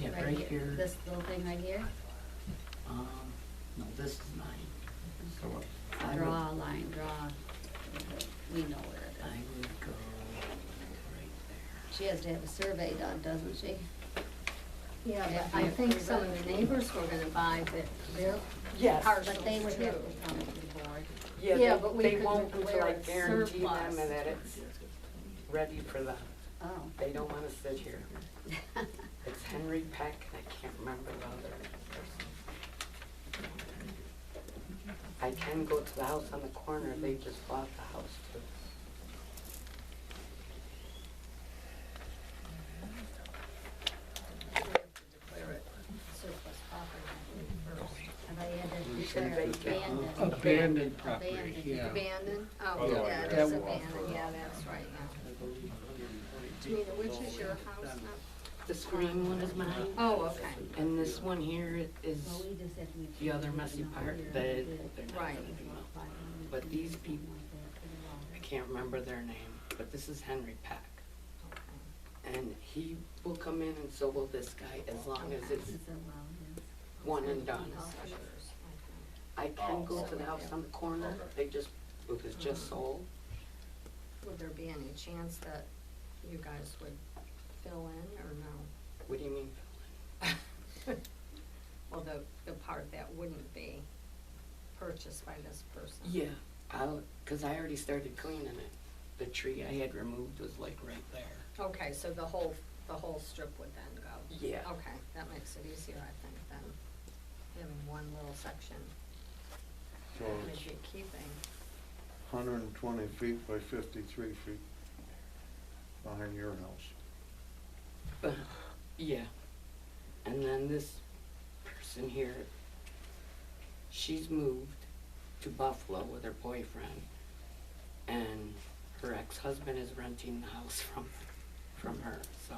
Yeah, right here. This little thing right here? No, this is mine. So I would, Draw a line, draw, we know where I it would go right is. She has to have a survey done, doesn't she? Yeah, Yeah, but I yeah. think some of the neighbors were gonna buy their Yes. parcels But they would too. have to come to the board. there. Yeah, but we they could won't declare until I it guarantee them surplus. that it's ready for them. Oh. They don't wanna sit here. It's Henry Peck, and I can't remember the other person. I can go to the house on the corner, they just bought the house too. Declare it surplus property first. And they had to We should declare make it abandoned. Abandoned property, Abandoned. yeah. Abandoned? Oh, Otherwise, yeah, it that is will- abandoned, yeah, that's right, yeah. Gina, which is your house now? This green one is mine, Oh, okay, and this one here is Well, we just have to make the sure other we messy know part here that it they're is. not Right. gonna do well. But these people, I can't remember their name, but this is Henry Peck. okay. And he will come in and so will this guy, as long as it's It's a well, yes. one and done. Oh, yours, okay. I can go to the house on the corner, they just, it was just sold. Would there be any chance that you guys would fill in or no? What do you mean? Well, the part that wouldn't be purchased by this person? Yeah, cause I already started cleaning it. The tree I had removed was like right there. Okay, so the whole strip would then go? Yeah. Okay, that makes it easier, I think, than having one little section So that it's you're keeping. 120 feet by 53 feet behind your house. Yeah, and then this person here, she's moved to Buffalo with her boyfriend, and her ex-husband is renting the house from her, so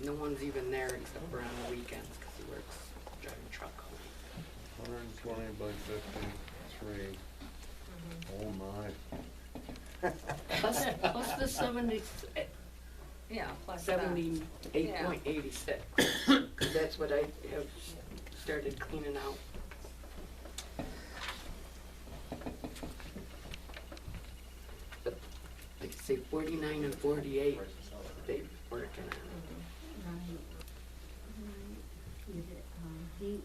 no one's even there except for on the weekends, cause he works driving truck all night. 120 by 53. Oh my. Plus the 70, Yeah, plus that. 78.86, cause that's what I have started cleaning out. But, like I say, 49 and 48, they working on it. Right. He,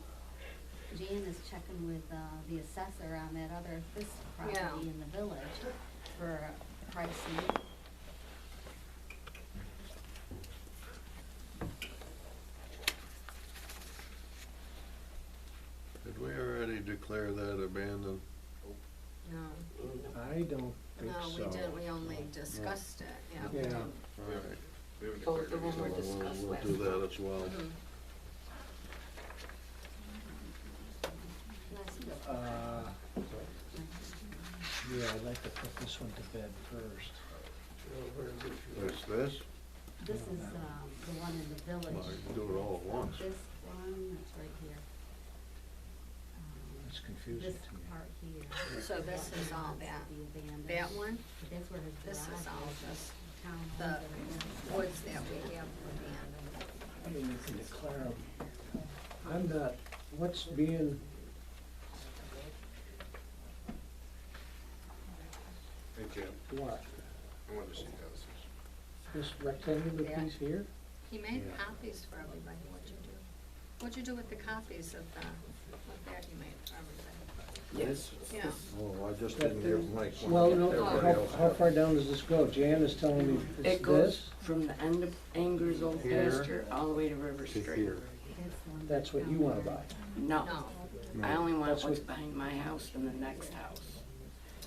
Jan is checking with, the assessor on that other, this Yeah. property in the village for pricing. Did we already declare that abandoned? No, I don't think no, so. we didn't, we only discussed it, yeah. we Yeah. didn't. All right. Both of them were We'll discussed we'll last do that month. as well. Mhm. Yeah, I'd like to put this one to bed first. What's this? This is, the one in the village. Well, you can do it all at once. This one, that's right here. It's confusing This to me. part here. So this is all that, The abandoned. that one, That's where his this garage is all is. just Town the homes that are- woods that we have abandoned. I mean, you can declare them. I'm not, what's being, Hey, Jim, what? I wanted to see houses. This rectangular Yeah. piece here? He made Yeah. copies for everybody, what'd you do? What'd you do with the copies of the, what that you made for everybody? Yes. Yeah. Oh, I just didn't hear Mike. when Well, no, everybody how, else how had. far down does this go? Jan is telling me It it's goes this? from the end of Anger's old Here pasture all the way to River To Street. here. That's the one That's what you wanna buy? No, No, I only want That's what's what- behind my house and the next house.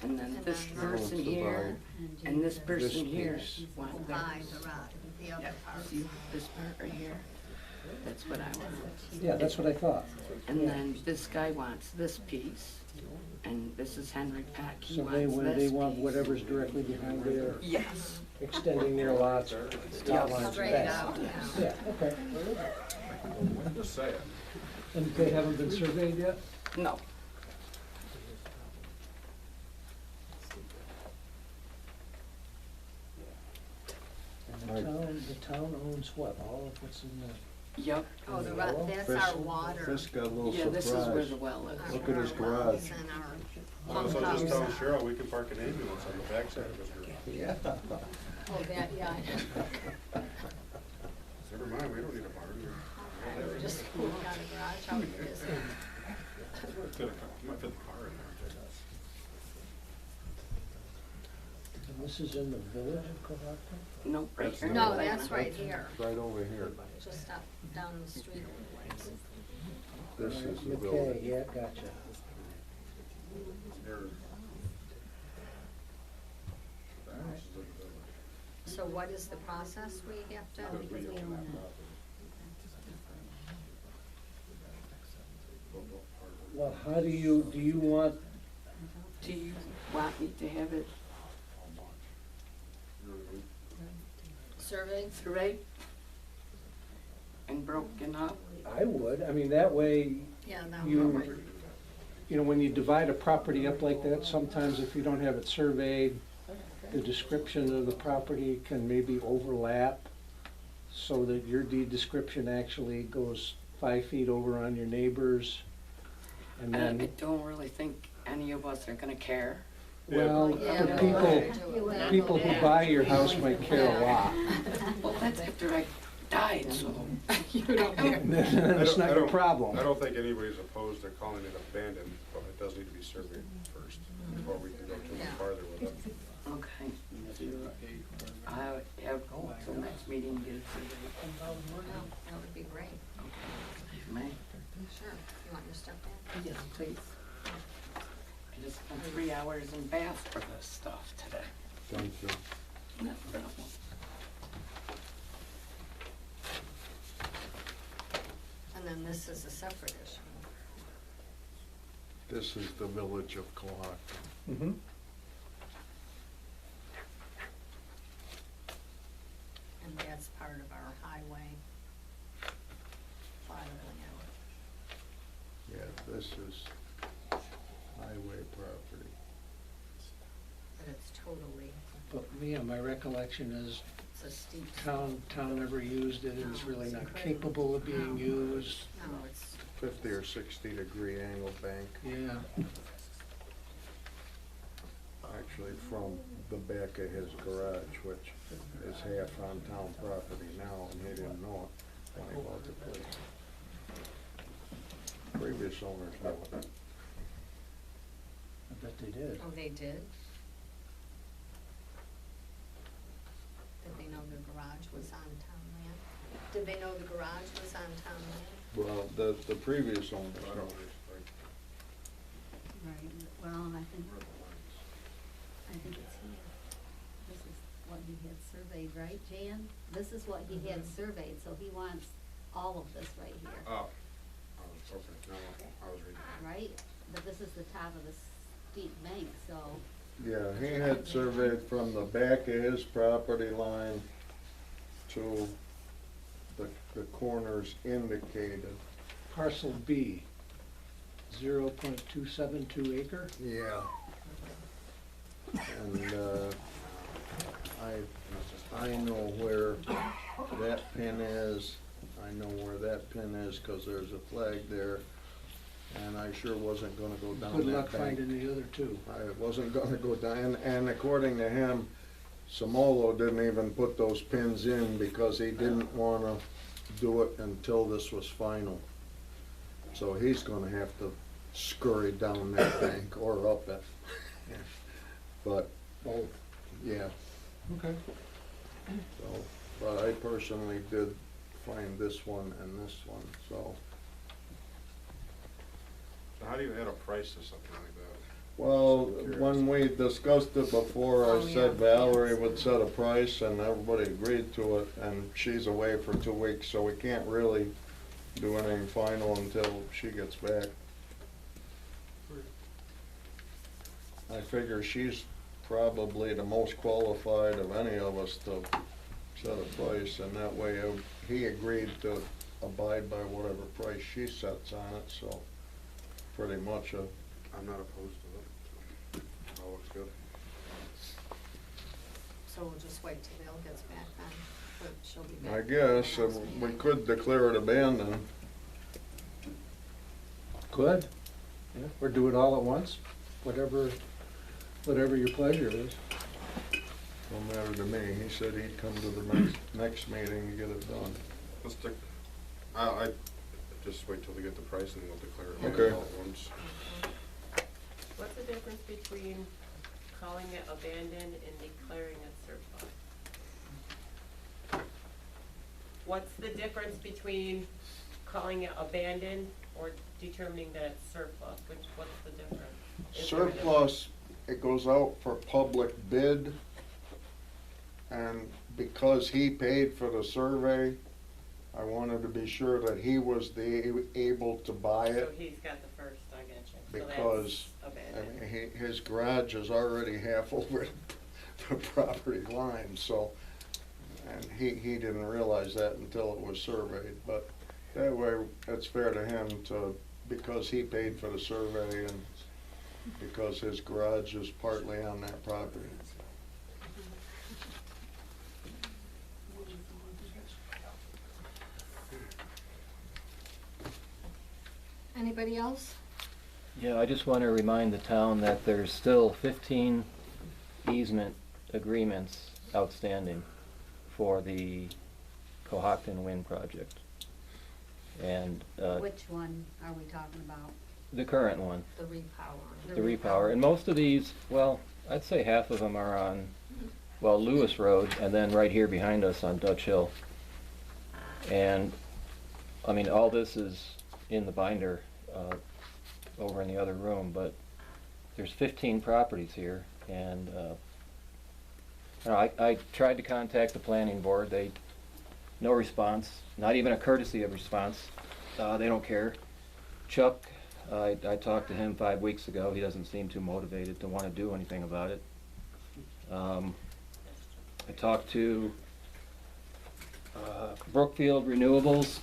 And then And this then- person here and this person here want buy theirs. the rock, the other part. See this part right here? That's what I want. Yeah, that's what I thought. And then this guy wants this piece, and this is Henry Peck, he So wants they, this when they want piece. whatever's directly behind there, Yes, extending their lots or lot lines Straight back. out, yeah. Yeah, okay. I'm just saying. And they haven't been surveyed yet? no, And The town owns what, all of what's in the, Yep. Oh, the, Yellow? that's Fisk- our water. Fisk got a little Yeah, this is where surprise. the well is. Look at his Our wells garage. and our Well, so pump just tell house. Cheryl, we can park an ambulance on the backside of his garage. Yeah. Oh, that, yeah. Never mind, we don't need a barn. I would just move out of the garage, how it is. Might fit the car in there. and this is in the village of Cohocton? Nope, right That's here. No, in that's Atlanta. right here, Right over here. just up, down the street a little ways. This is the Okay, building. yeah, gotcha. There. The house is in the village. So what is the process we have to? Because we own that property. Well, how do you want, Do you want me to have it Surveyed? surveyed and broken up? I would, I mean, that way, Yeah, that You- would. you know, when you divide a property up like that, sometimes if you don't have it surveyed, the description of the property can maybe overlap, so that your deed description actually goes 5 feet over on your neighbor's, and I then, don't really think any of us are gonna care. well, Yeah, the no, people, people who buy your house might care a lot. Well, that's after I died, so you don't care. Then it's not I your don't- problem. I don't think anybody's opposed to calling it abandoned, but it does need to be surveyed first, before we can go too much Yeah. farther with it. Okay. I have till next meeting to get it surveyed. Well, that would be great. May? Sure. You want your stuff back? Yes, please. I just spent 3 hours in Bath for this stuff today. Thank you. No problem. And then this is a separate issue. This is the village of Cohocton. Mhm. And that's part of our highway plot of land. Yeah, this is highway property. But it's totally, But yeah, my recollection is it's a steep. town never used it, it was really not capable of being used, No, it's, 50 or 60-degree angle bank, yeah. actually from the back of his garage, which is half on town property now, and he didn't know it when he bought the place. Previous owners know it. I bet they did. oh, they did? Did they know the garage was on town land? Did they know the garage was on town land? Well, the previous owners I know. don't think, like, Right, well, I think it's here. This is what he had surveyed, right, Jan? This is what he had surveyed, so he wants all of this right here, oh, okay, no, I was reading. right? But this is the top of the steep bank, so, Yeah, he had surveyed from the back of his property line to the corners indicated. Parcel B, 0.272 acre. Yeah. And, I know where that pin is, I know where that pin is, 'cause there's a flag there, and I sure wasn't gonna go down that bank. Good luck finding the other two. I wasn't gonna go down, and according to him, Samolo didn't even put those pins in because he didn't wanna do it until this was final. So he's gonna have to scurry down that bank or up it. But, Both. yeah, Okay. so, but I personally did find this one and this one, so. How do you add a price to something like that? Well, I'm curious. when we discussed it before, Oh, I yeah, said Valerie yes. would set a price and everybody agreed to it, and she's away for 2 weeks, so we can't really do anything final until she gets back. I figure she's probably the most qualified of any of us to set a price, and that way he agreed to abide by whatever price she sets on it, so pretty much I'm not opposed to it, so, all looks good. So we'll just wait till Bill gets back then. but she'll be back. I guess, for the next we meeting. could declare it abandoned. Good, yeah, or do it all at once, whatever your pleasure is. Don't matter to me. He said he'd come to the next meeting to get it done. Let's I just wait till we get the price and we'll declare it Okay. all at once. What's the difference between calling it abandoned and declaring it surplus? What's the difference between calling it abandoned or determining that it's surplus? What's the difference? Is there a difference? Surplus, it goes out for public bid, and because he paid for the survey, I wanted to be sure that he was able to buy So it, he's got the first, I get you. So because, that's I abandoned. mean, his garage is already half over the property line, so, and he didn't realize that until it was surveyed, but that way, it's fair to him to, because he paid for the survey and because his garage is partly on that property. Anybody else? Yeah, I just want to remind the town that there's still 15 easement agreements outstanding for the Cohocton Wind Project. And Which one are we talking about? the current one, The repower. the repower, and most of these, well, I'd say half of them are on, well, Lewis Road, and then right here behind us on Dutch Hill. And, I mean, all this is in the binder over in the other room, but there's 15 properties here, and I tried to contact the planning board. No response, not even a courtesy of response. They don't care. Chuck, I talked to him 5 weeks ago. He doesn't seem too motivated to want to do anything about it. I talked to Brookfield Renewables.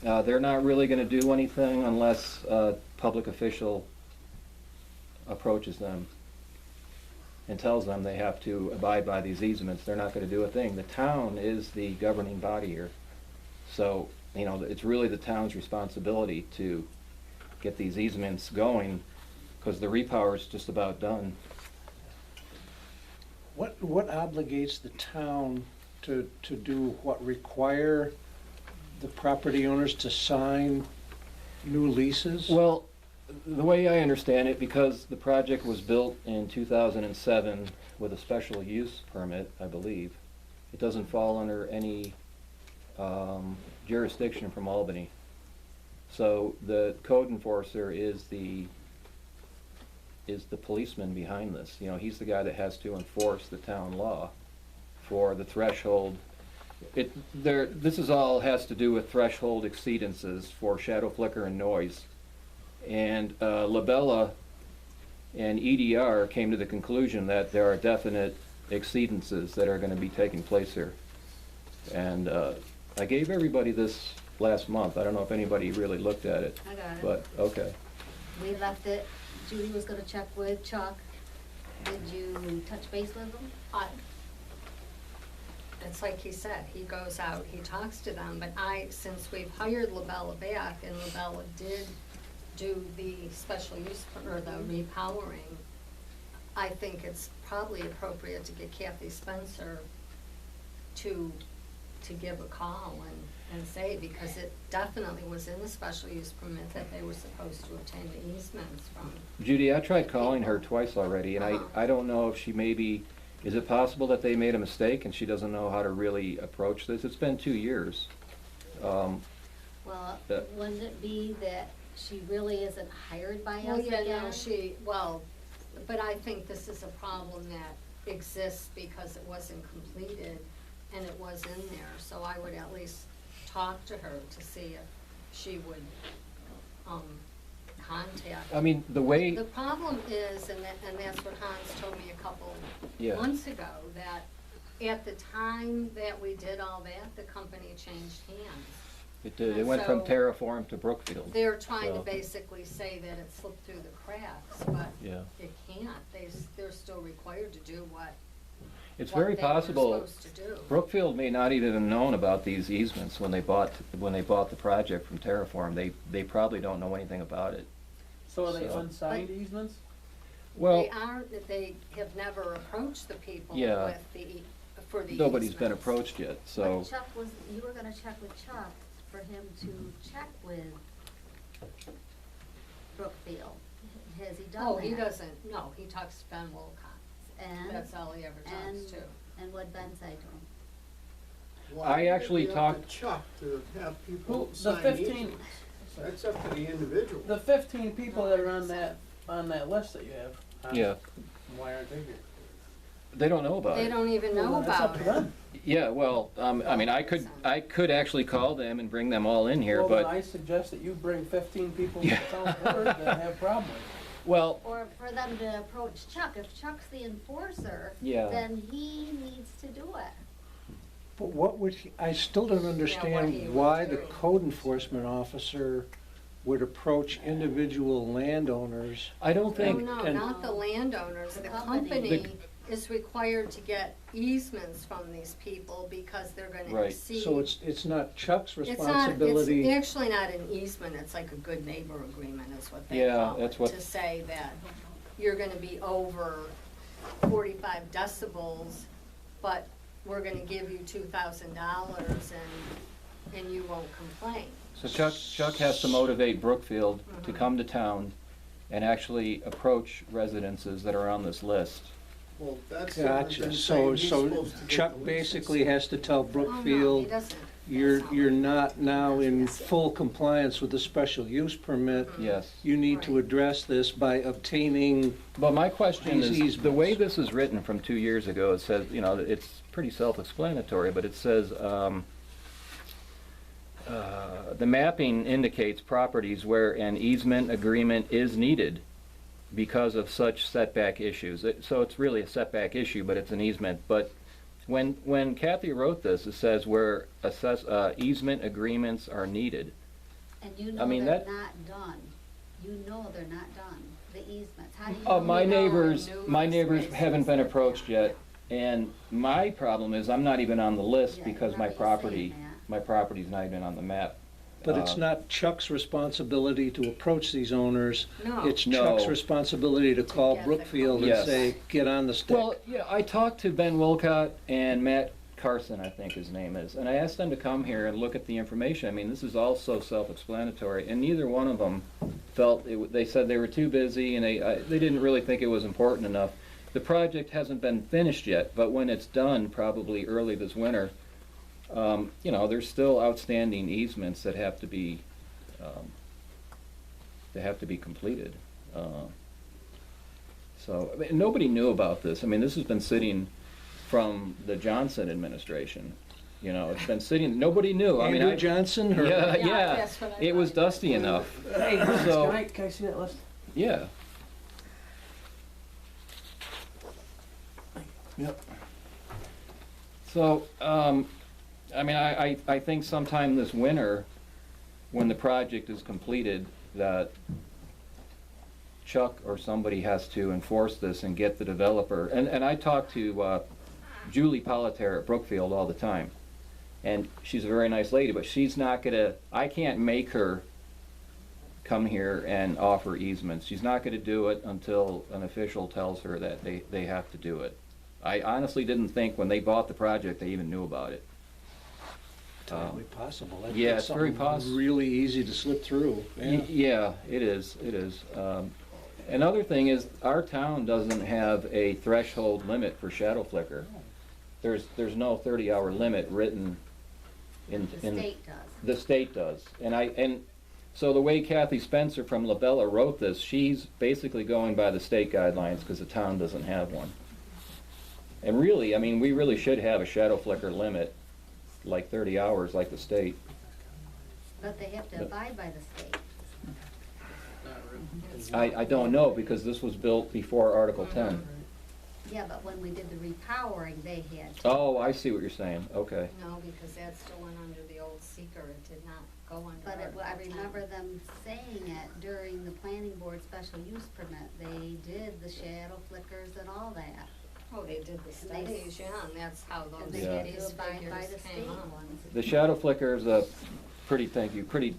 They're not really going to do anything unless a public official approaches them and tells them they have to abide by these easements. They're not going to do a thing. The town is the governing body here. So, you know, it's really the town's responsibility to get these easements going, because the repower is just about done. What obligates the town to do what, require the property owners to sign new leases? Well, the way I understand it, because the project was built in 2007 with a special use permit, I believe, it doesn't fall under any jurisdiction from Albany. So the code enforcer is the policeman behind this. You know, he's the guy that has to enforce the town law for the threshold. This is all has to do with threshold exceedances for shadow flicker and noise. And Labella and EDR came to the conclusion that there are definite exceedances that are going to be taking place here. And I gave everybody this last month. I don't know if anybody really looked at it, I got it. but okay. We left it, Judy was gonna check with Chuck. Did you touch base with him? It's like he said, he goes out, he talks to them, but since we've hired Labella back, and Labella did do the special use, or the repowering, I think it's probably appropriate to get Kathy Spencer to give a call and say, because it definitely was in the special use permit that they were supposed to obtain the easements from. Judy, I tried calling her twice already, and I don't know if she maybe, is it possible that they made a mistake and she doesn't know how to really approach this? It's been 2 years. Well, Yeah. wouldn't it be that she really isn't hired by Well, us yeah, again? no, but I think this is a problem that exists because it wasn't completed and it was in there, so I would at least talk to her to see if she would, contact. I mean, the way, The problem is, and that's what Hans told me a couple Yeah. months ago, that at the time that we did all that, the company changed hands. it did, it went from So- Terraform to Brookfield. They're trying to So- basically say that it slipped through the cracks, but Yeah. it can't. They're still required to do what It's what very they were possible supposed to do. Brookfield may not even have known about these easements when they bought the project from Terraform. They probably don't know anything about it. So are they So- unsigned easements? Well, They have never approached the people Yeah. with for the nobody's been easements. approached yet, so. But Chuck you were gonna check with Chuck for him to check with Brookfield. Has he done that? Oh, he doesn't, no, he talks to Ben Wilcott. And, That's all he ever talks to. and what'd Ben say to him? I actually Why talked- would it be up to Chuck to have people Who, the sign 15 easements? That's up to the individual. The 15 people that are on that list that you have. Yeah. Why aren't they here? They don't know about They it. don't even know Well, that's up about to it. them. Yeah, well, I mean, I could actually call them and bring them all in here, Well, then but, I suggest that you bring 15 people to Yeah. the town board that have a problem with it. well, Or for them to approach Chuck. If Chuck's the enforcer, Yeah. then he needs to do it. But what would, I still don't he understand would why the do. code enforcement officer would approach individual landowners. I don't No, think, no, and- not the landowners, the company. company is required to get easements from these people because they're gonna Right. receive. So it's not Chuck's It's responsibility. actually not an easement, it's like a good neighbor agreement is what they Yeah, call it. that's what- To say that you're gonna be over 45 decibels, but we're gonna give you $2,000 and you won't complain. so Chuck has to motivate Brookfield to come to town and actually approach residences that are on this list. Well, that's different Gotcha, than so, saying he's so supposed to get Chuck the basically license. has to tell Oh, no, he Brookfield, doesn't. you're not now in full compliance with the special use permit. Yes. You need to Right. address this by obtaining, But my question These is, the easements. way this is written from 2 years ago, it says, you know, it's pretty self-explanatory, but it says, the mapping indicates properties where an easement agreement is needed because of such setback issues. So it's really a setback issue, but it's an easement. But when Kathy wrote this, it says where easement agreements are needed. And you I know mean, they're that- not done. You know they're not done, the easements. How do you Oh, know? my You know, neighbors, numerous my neighbors places haven't been that- approached yet, and my problem is I'm not even on the list Yeah, because I my remember you property, saying that. my property's not even on the map. but it's Uh, not Chuck's responsibility to approach these owners. No. It's No. Chuck's responsibility to call get the Brookfield and Yes. say, get on the stick. Well, yeah, I talked to Ben Wilcott and Matt Carson, I think his name is, and I asked them to come here and look at the information. I mean, this is all so self-explanatory, and neither one of them felt, they said they were too busy and they didn't really think it was important enough. The project hasn't been finished yet, but when it's done, probably early this winter, you know, there's still outstanding easements that have to be completed. So, I mean, nobody knew about this. I mean, this has been sitting from the Johnson administration. You know, it's been sitting, nobody knew. I mean, Andrew Johnson, or? Yeah, Yeah, yeah, that's what I it was thought. dusty enough. Hey, Bruce, So- can I see that list? Yeah. Yep. So, I mean, I think sometime this winter, when the project is completed, that Chuck or somebody has to enforce this and get the developer, and I talk to Julie Politaire at Brookfield all the time, and she's a very nice lady, but she's not gonna, I can't make her come here and offer easements. She's not gonna do it until an official tells her that they have to do it. I honestly didn't think when they bought the project, they even knew about it. Totally possible. That's Yeah, it's very something possible. Really easy to slip through, yeah. Yeah, it is. Another thing is, our town doesn't have a threshold limit for shadow flicker. There's no 30-hour limit written in. The state does. The state does. And so the way Kathy Spencer from Labella wrote this, she's basically going by the state guidelines because the town doesn't have one. And really, I mean, we really should have a shadow flicker limit, like 30 hours, like the state. But they have to abide by the state. I don't know, because this was built before Article 10. Yeah, but when we did the repowering, they had to. Oh, I see what you're saying, okay. No, because that still went under the old seeker, it did not go under But Article I 10. remember them saying it during the planning board special use permit. They did the shadow flickers and all that. Oh, they did the And they studies, yeah, and that's how And those they Yeah. had to studies abide by figures the came state up. ones. The shadow flicker is a pretty